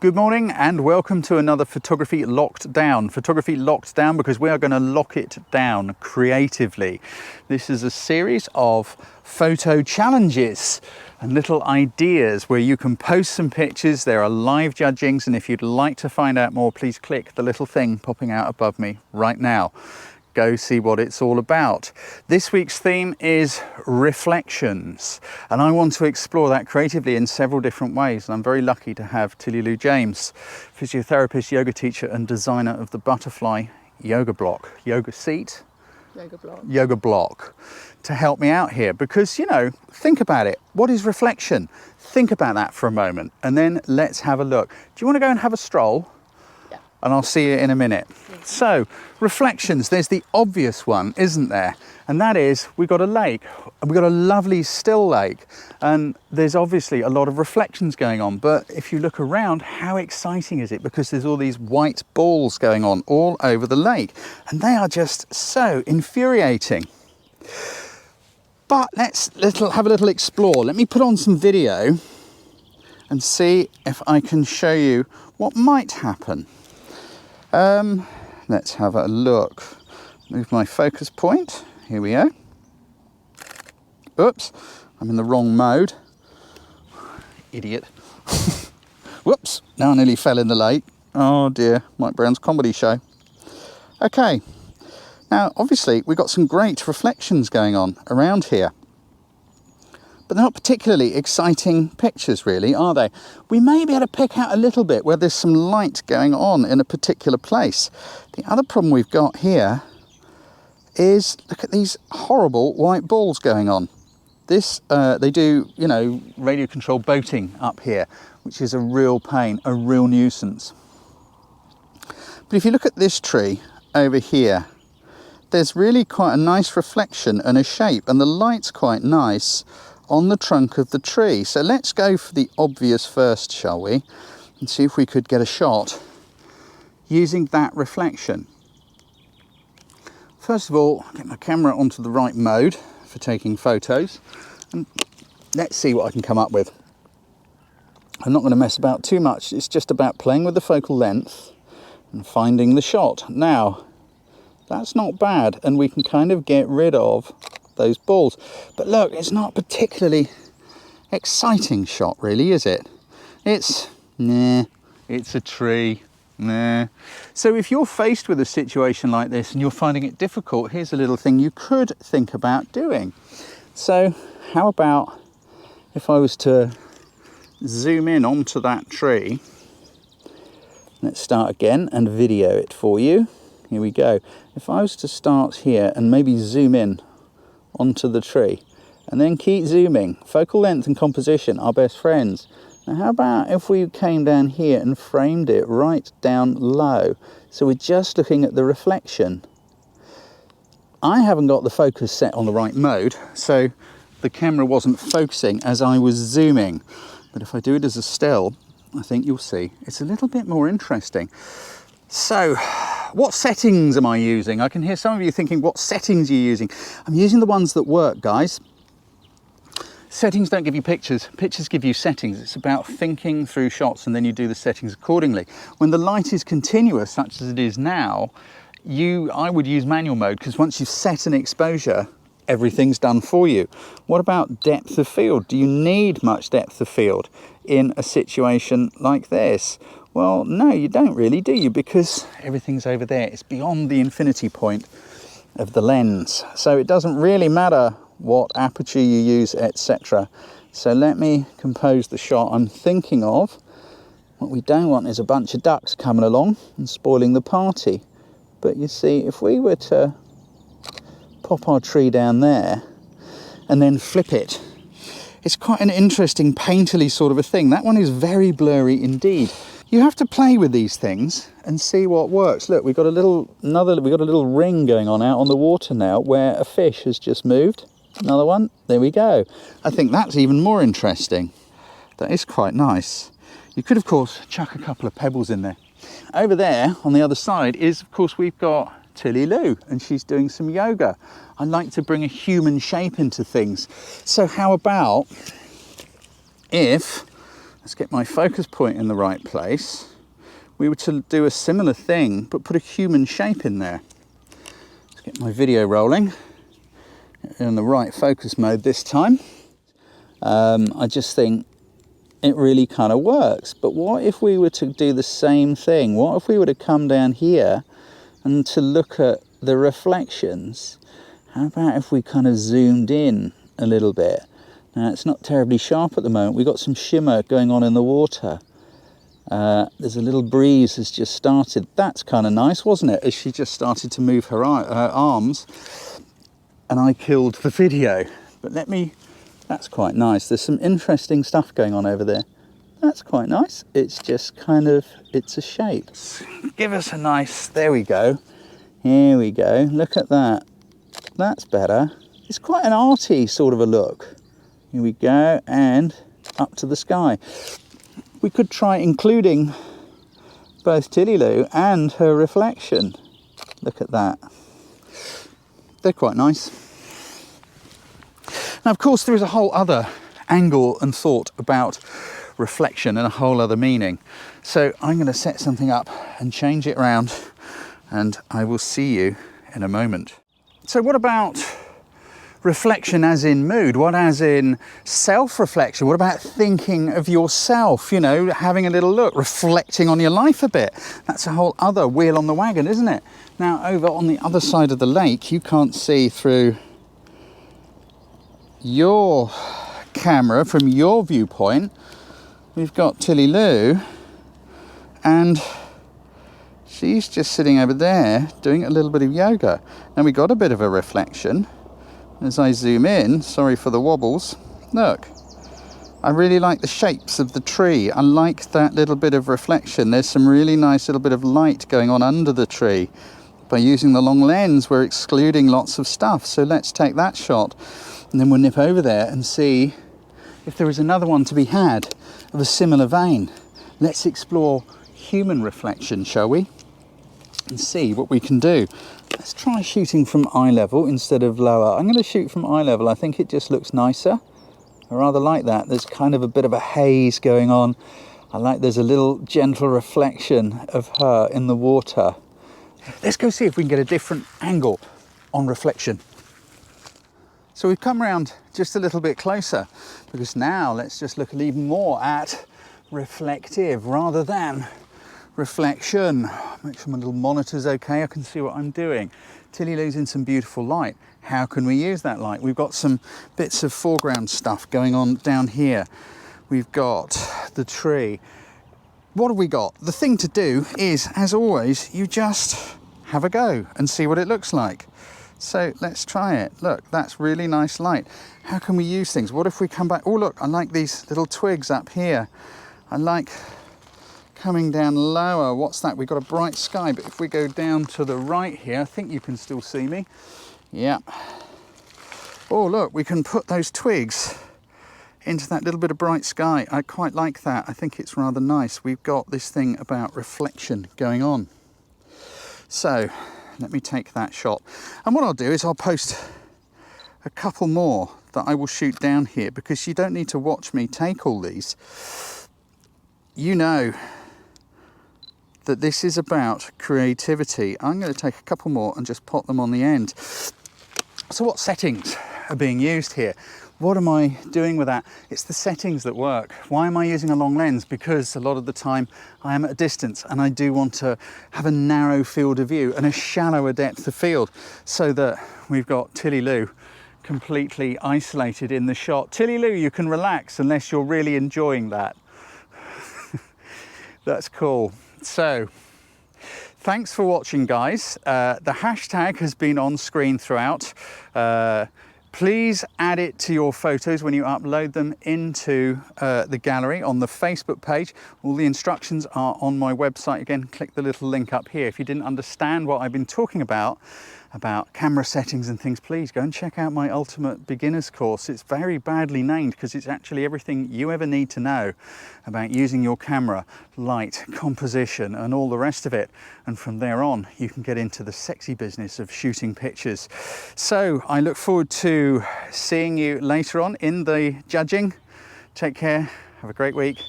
Good morning and welcome to another Photography Locked Down. Photography Locked Down because we are going to lock it down creatively. This is a series of photo challenges and little ideas where you can post some pictures. There are live judgings, and if you'd like to find out more, please click the little thing popping out above me right now. Go see what it's all about. This week's theme is reflections, and I want to explore that creatively in several different ways. And I'm very lucky to have Tilly Lou James, physiotherapist, yoga teacher and designer of the butterfly yoga block, yoga seat, yoga block, to help me out here. Because, you know, think about it. What is reflection? Think about that for a moment, and then let's have a look. Do you want to go and have a stroll? And I'll see you in a minute. So, reflections, there's the obvious one, isn't there? And that is, we've got a lake. We've got a lovely still lake. And there's obviously a lot of reflections going on. But if you look around, how exciting is it? Because there's all these white balls going on all over the lake. And they are just so infuriating. But let's have a little explore. Let me put on some video and see if I can show you what might happen. Let's have a look. Move my focus point. Here we go. Oops, I'm in the wrong mode. Idiot. Whoops, now I nearly fell in the lake. Oh dear, Mike Browne's comedy show. Okay, now obviously we've got some great reflections going on around here. But they're not particularly exciting pictures, really, are they? We may be able to pick out a little bit where there's some light going on in a particular place. The other problem we've got here is, look at these horrible white balls going on. This, they do, you know, radio control boating up here, which is a real pain, a real nuisance. But if you look at this tree over here, there's really quite a nice reflection and a shape, and the light's quite nice on the trunk of the tree. So let's go for the obvious first, shall we? And see if we could get a shot using that reflection. First of all, get my camera onto the right mode for taking photos, and let's see what I can come up with. I'm not going to mess about too much. It's just about playing with the focal length and finding the shot. Now, that's not bad, and we can kind of get rid of those balls. But look, it's not a particularly exciting shot, really, is it? It's a tree, nah. So if you're faced with a situation like this and you're finding it difficult, here's a little thing you could think about doing. So how about if I was to zoom in onto that tree? Let's start again and video it for you. Here we go. If I was to start here and maybe zoom in onto the tree and then keep zooming. Focal length and composition are best friends. Now how about if we came down here and framed it right down low, so we're just looking at the reflection. I haven't got the focus set on the right mode, so the camera wasn't focusing as I was zooming, but if I do it as a still, I think you'll see it's a little bit more interesting. So, what settings am I using? I can hear some of you thinking, what settings are you using? I'm using the ones that work, guys. Settings don't give you pictures. Pictures give you settings. It's about thinking through shots and then you do the settings accordingly. When the light is continuous, such as it is now, I would use manual mode, because once you've set an exposure, everything's done for you. What about depth of field? Do you need much depth of field in a situation like this? Well, no, you don't really, do you? Because everything's over there. It's beyond the infinity point of the lens. So it doesn't really matter what aperture you use, etc. So let me compose the shot I'm thinking of. What we don't want is a bunch of ducks coming along and spoiling the party. But you see, if we were to pop our tree down there and then flip it, it's quite an interesting painterly sort of a thing. That one is very blurry indeed. You have to play with these things and see what works. Look, we've got a little ring going on out on the water now where a fish has just moved. Another one, there we go. I think that's even more interesting. That is quite nice. You could, of course, chuck a couple of pebbles in there. Over there on the other side is, of course, we've got Tilly Lou, and she's doing some yoga. I like to bring a human shape into things. So how about if Let's get my focus point in the right place. We were to do a similar thing, but put a human shape in there. Let's get my video rolling. In the right focus mode this time. I just think it really kind of works. But what if we were to do the same thing? What if we were to come down here and to look at the reflections? How about if we kind of zoomed in a little bit? Now, it's not terribly sharp at the moment. We've got some shimmer going on in the water. There's a little breeze has just started. That's kind of nice, wasn't it? As she just started to move her arms, and I killed the video. But that's quite nice. There's some interesting stuff going on over there. That's quite nice. It's just kind of, it's a shape. Give us a nice, there we go. Here we go. Look at that. That's better. It's quite an arty sort of a look. Here we go, and up to the sky. We could try including both Tilly Lou and her reflection. Look at that. They're quite nice. Now, of course, there is a whole other angle and thought about reflection and a whole other meaning. So I'm going to set something up and change it around, and I will see you in a moment. So what about reflection as in mood? What as in self-reflection? What about thinking of yourself, you know, having a little look, reflecting on your life a bit? That's a whole other wheel on the wagon, isn't it? Now, over on the other side of the lake, you can't see through your camera from your viewpoint. We've got Tilly Lou, and she's just sitting over there doing a little bit of yoga. And we got a bit of a reflection. As I zoom in, sorry for the wobbles, look, I really like the shapes of the tree. I like that little bit of reflection. There's some really nice little bit of light going on under the tree. By using the long lens, we're excluding lots of stuff. So let's take that shot, and then we'll nip over there and see if there is another one to be had of a similar vein. Let's explore human reflection, shall we? And see what we can do. Let's try shooting from eye level instead of lower. I'm going to shoot from eye level. I think it just looks nicer. I rather like that. There's kind of a bit of a haze going on. I like there's a little gentle reflection of her in the water. Let's go see if we can get a different angle on reflection. So we've come around just a little bit closer, because now let's just look even more at reflective rather than reflection. Make sure my little monitor's okay. I can see what I'm doing. Tilly Lou's in some beautiful light. How can we use that light? We've got some bits of foreground stuff going on down here. We've got the tree. What have we got? The thing to do is, as always, you just have a go and see what it looks like. So let's try it. Look, that's really nice light. How can we use things? What if we come back? Oh, look, I like these little twigs up here. I like coming down lower. What's that? We've got a bright sky, but if we go down to the right here, I think you can still see me. Yeah. Oh, look, we can put those twigs into that little bit of bright sky. I quite like that. I think it's rather nice. We've got this thing about reflection going on. So let me take that shot. And what I'll do is I'll post a couple more that I will shoot down here, because you don't need to watch me take all these. You know that this is about creativity. I'm going to take a couple more and just pop them on the end. So what settings are being used here? What am I doing with that? It's the settings that work. Why am I using a long lens? Because a lot of the time I am at a distance, and I do want to have a narrow field of view and a shallower depth of field, so that we've got Tilly Lou completely isolated in the shot. Tilly Lou, you can relax unless you're really enjoying that. That's cool. So thanks for watching, guys. The hashtag has been on screen throughout. Please add it to your photos when you upload them into the gallery on the Facebook page. All the instructions are on my website. Again, click the little link up here. If you didn't understand what I've been talking about camera settings and things, please go and check out my Ultimate Beginners course. It's very badly named because it's actually everything you ever need to know about using your camera, light, composition, and all the rest of it. And from there on, you can get into the sexy business of shooting pictures. So I look forward to seeing you later on in the judging. Take care, have a great week,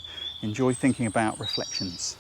enjoy thinking about reflections.